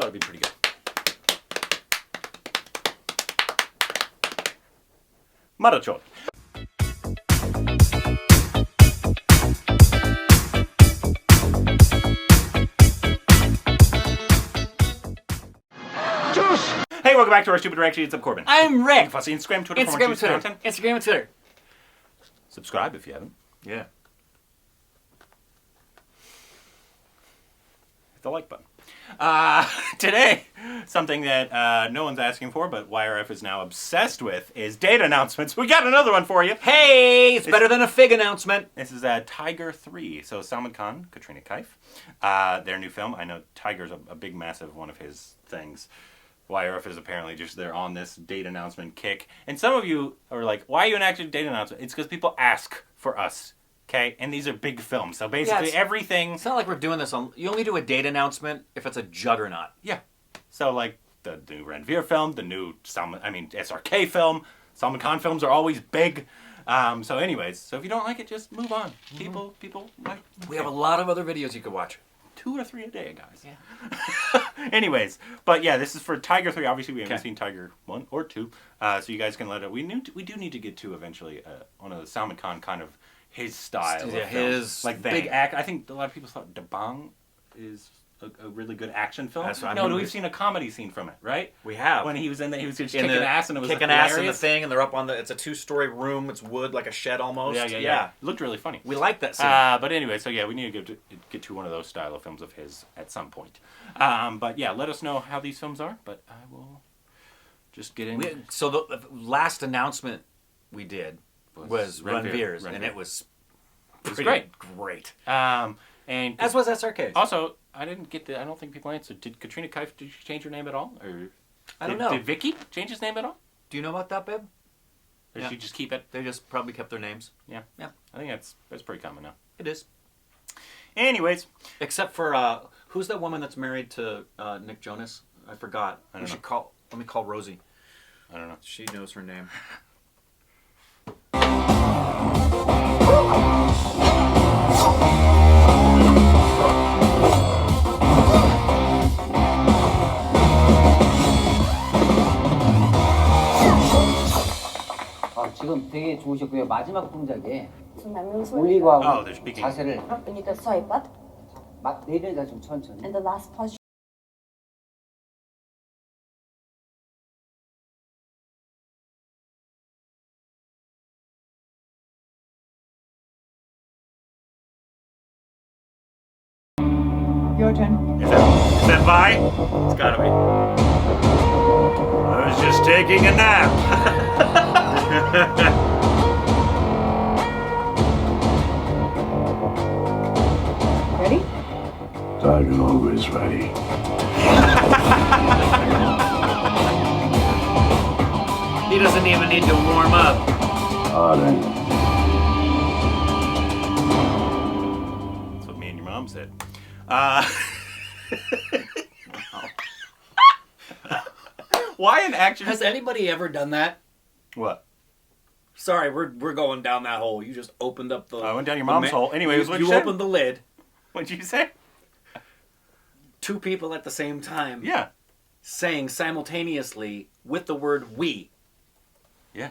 it'd be pretty good. Marachot. Hey, welcome back to our Stupid Reactions. I'm Corbin. I'm Rick. Fussy Instagram, Twitter, Instagram and Twitter. Subscribe if you haven't. Yeah. Hit the like button. Today, something that no one's asking for, but YRF is now obsessed with, is date announcements. We got another one for you. Hey, it's better than a fig announcement. This is Tiger 3. So Salman Khan, Katrina Kaif, their new film. I know Tiger's a big, massive one of his things. YRF is apparently just they're on this date announcement kick. And some of you are like, why are you enacting a date announcement? It's because people ask for us. Okay, and these are big films, so basically everything... It's not like we're doing this on... You only do a date announcement if it's a juggernaut. Yeah. So, like, the new Ranveer film, the new SRK film, Salman Khan films are always big. So anyways, so if you don't like it, just move on. People like... We have a lot of other videos you could watch. 2 or 3 a day, guys. Yeah. Anyways, but yeah, this is for Tiger 3. Obviously, we haven't seen Tiger 1 or 2, so you guys can let it... We do need to get to eventually one of the Salman Khan kind of... his style, yeah, his like thing. big act. I think a lot of people thought Dabang is a really good action film. That's what I no, mean. We've seen a comedy scene from it, right? We have. When he was in there, he was just kicking ass, and it was kicking hilarious. ass in the thing, and they're up on the. It's a 2-story room. It's wood, like a shed almost. Yeah. It looked really funny. We like that scene. But anyway, so yeah, we need to get to one of those style of films of his at some point. But yeah, let us know how these films are. But I will just get in. So the last announcement we did was Ranveer's, and it was. It was great. Great. And as was SRK. Also, I didn't get I don't think people answered. Did Katrina Kaif, did she change her name at all? Or I don't know. Did Vicky change his name at all? Do you know about that, babe? Or did she just keep it? They just probably kept their names. Yeah. Yeah. I think that's pretty common now. It is. Anyways. Except for, who's that woman that's married to Nick Jonas? I forgot. I don't know. Let me call Rosie. I don't know. She knows her name. 지금 되게 좋으셨고요. 마지막 동작에 Oh, they're speaking. 자세를 You need to swipe it. 막 내려다 좀 천천히. And the last posture. Your turn. Is that Vi? It's gotta be. I was just taking a nap. Ready? Tiger always ready. He doesn't even need to warm up. Darling. That's what me and your mom said. Why an action? Has anybody ever done that? What? Sorry, we're going down that hole. You just opened up the... I went down your mom's hole. Anyways, what you you said? opened the lid. What'd you say? 2 people at the same time. Yeah. Saying simultaneously with the word we. Yeah.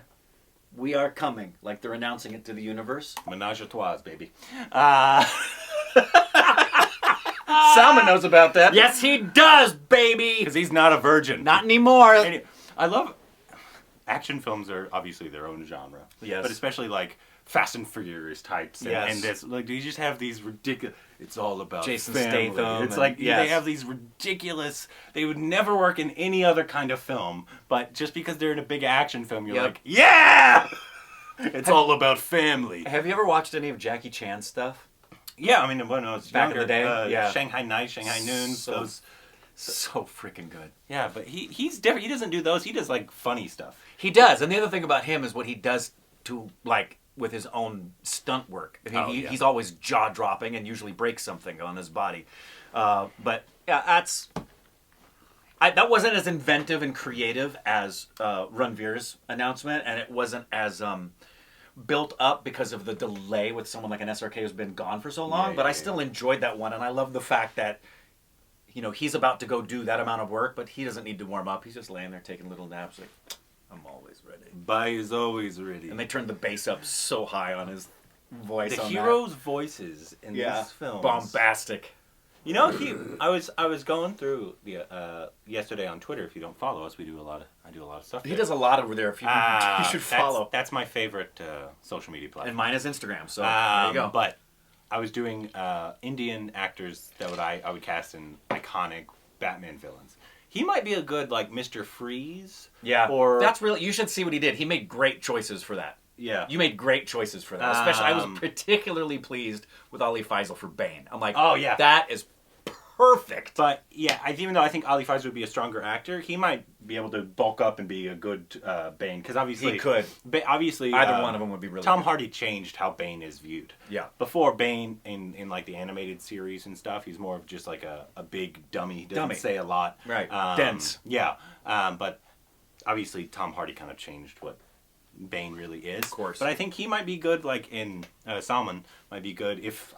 We are coming. Like they're announcing it to the universe. Menage a trois, baby. Salman knows about that. Yes, he does, baby! Because he's not a virgin. Not anymore. I love... Action films are obviously their own genre. Yes. But especially like Fast and Furious types. And this, like, you just have these ridiculous... It's all about Jason family. Statham. It's like they have these ridiculous... They would never work in any other kind of film. But just because they're in a big action film, you're like, yeah! It's all about family. Have you ever watched any of Jackie Chan's stuff? Yeah, I mean, when I was back younger, in the day, yeah. Shanghai Nights, Shanghai Noons, those... So freaking good. Yeah, but he's different. He doesn't do those. He does, like, funny stuff. He does. And the other thing about him is what he does to, like, with his own stunt work. He's always jaw-dropping and usually breaks something on his body. But, yeah, that wasn't as inventive and creative as Ranveer's announcement, and it wasn't as built up because of the delay with someone like an SRK who's been gone for so long, but I still enjoyed that one, and I love the fact that he's about to go do that amount of work, but he doesn't need to warm up. He's just laying there taking little naps. Like, I'm always ready. Bai is always ready. And they turned the bass up so high on his voice. The on heroes' voices in that. this film. Bombastic. You know, I was going through the yesterday on Twitter. If you don't follow us, I do a lot of stuff. He does a lot over there. If you, you should follow. That's my favorite social media platform. And mine is Instagram. So there you go. But I was doing Indian actors that I would cast in iconic Batman villains. He might be a good like Mr. Freeze. Yeah. Or that's really, you should see what he did. He made great choices for that. Yeah. You made great choices for that. Especially, I was particularly pleased with Ali Faisal for Bane. I'm like, oh yeah, that is perfect. But yeah, even though I think Ali Faisal would be a stronger actor, he might be able to bulk up and be a good Bane, because obviously he could. Obviously, either one of them would be really. Tom good. Hardy changed how Bane is viewed. Yeah. Before, Bane in like the animated series and stuff, he's more of just like a big dummy. Doesn't say a lot. Right. Dense. Yeah. But obviously, Tom Hardy kind of changed what Bane really is. Of course. But I think he might be good. Like in Salman might be good if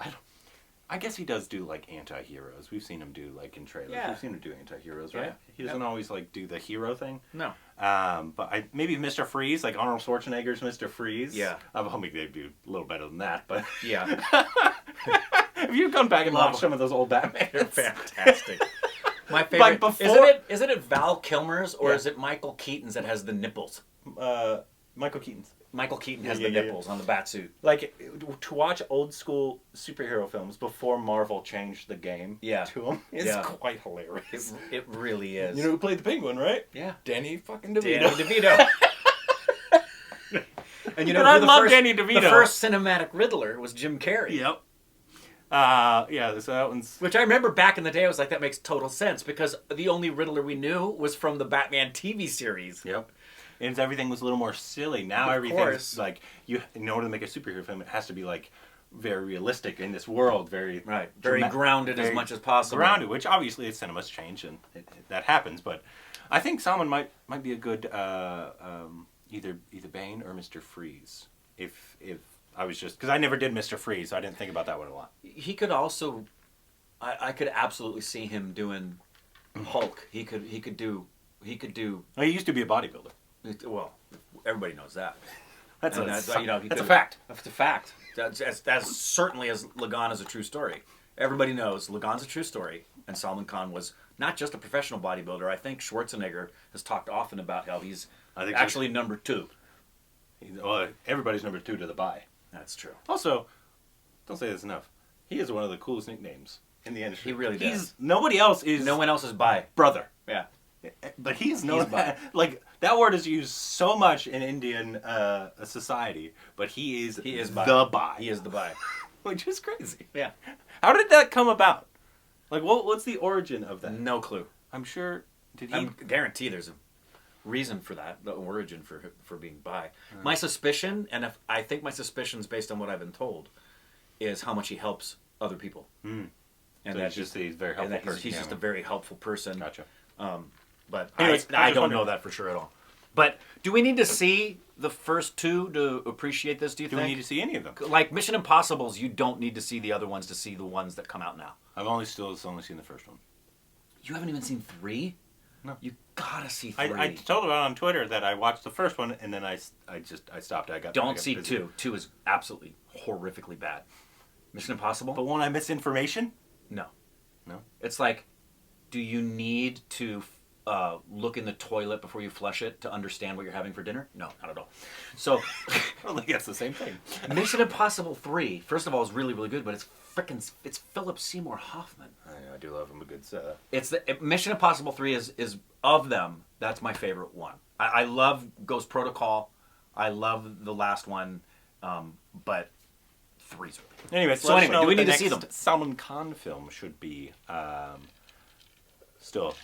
I guess he does do like anti-heroes. We've seen him do like in trailers. Yeah. We've seen him do anti-heroes, right? Yeah. He doesn't always like do the hero thing. No. But maybe Mr. Freeze, like Arnold Schwarzenegger's Mr. Freeze. Yeah. I'm hoping they'd do a little better than that, but Yeah. have you gone back and watched some of those old Batman? They're fantastic. My favorite. Like before, isn't it Val Kilmer's or is it Michael Keaton's that has the nipples? Michael Keaton's. Michael Keaton has the nipples on the batsuit. Like, to watch old school superhero films before Marvel changed the game to them is quite hilarious. It really is. You know who played the Penguin, right? Yeah. Danny fucking DeVito. Danny DeVito. And you know, I love Danny DeVito. The first cinematic Riddler was Jim Carrey. Yep. So that one's... Which I remember back in the day, I was like, that makes total sense, because the only Riddler we knew was from the Batman TV series. Yep. And everything was a little more silly. Now everything's like, in order to make a superhero film, it has to be like very realistic in this world, very grounded as much as possible. Grounded, which obviously cinema's changed and that happens. But I think Salman might be a good either Bane or Mr. Freeze. If I was just, because I never did Mr. Freeze, so I didn't think about that one a lot. He could also, I could absolutely see him doing Hulk. He could do. Well, he used to be a bodybuilder. Well, everybody knows that. That's a fact. That's a fact. That's certainly as Lagan is a true story. Everybody knows Lagan's a true story, and Salman Khan was not just a professional bodybuilder. I think Schwarzenegger has talked often about how he's actually number 2. Well, everybody's number 2 to the Bai. That's true. Also, don't say this enough. He has one of the coolest nicknames in the industry. He really does. No one else is Bai. Brother. Yeah. But he's Bai. Like, that word is used so much in Indian society, but he is Bai. The Bai. He is the Bai. Which is crazy. Yeah. How did that come about? Like, what's the origin of that? No clue. I'm sure... I guarantee there's a reason for that, the origin for being Bai. My suspicion, and I think my suspicion's based on what I've been told, is how much he helps other people. And so that's he's a very helpful person. He's just a very helpful person. Gotcha. But anyways, I don't know that for sure at all. But do we need to see the first 2 to appreciate this, do you think? Do we need to see any of them? Like Mission Impossibles, you don't need to see the other ones to see the ones that come out now. I've only seen the first one. You haven't even seen 3? No. You gotta see 3. I told about on Twitter that I watched the first one and then I stopped. Don't see 2. 2 is absolutely horrifically bad. Mission Impossible? But won't I miss information? No. No? It's like, do you need to look in the toilet before you flush it to understand what you're having for dinner? No, not at all. So, I think that's the same thing. Mission Impossible 3, first of all, is really, really good, but it's Philip Seymour Hoffman. I do love him a good Mission Impossible 3 is of them, that's my favorite one. I love Ghost Protocol. I love the last one, but 3's really. Anyways, so anyway, do we need to see them? Salman Khan film should be still.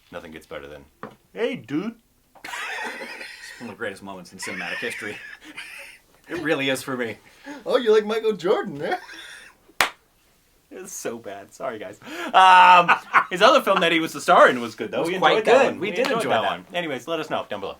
Nothing gets better than, hey, dude. It's one of the greatest moments in cinematic history. It really is for me. Oh, you like Michael Jordan, eh? It's so bad. Sorry, guys. His other film that he was the star in was good, though. We enjoyed that one. We did enjoy that one. Anyways, let us know down below.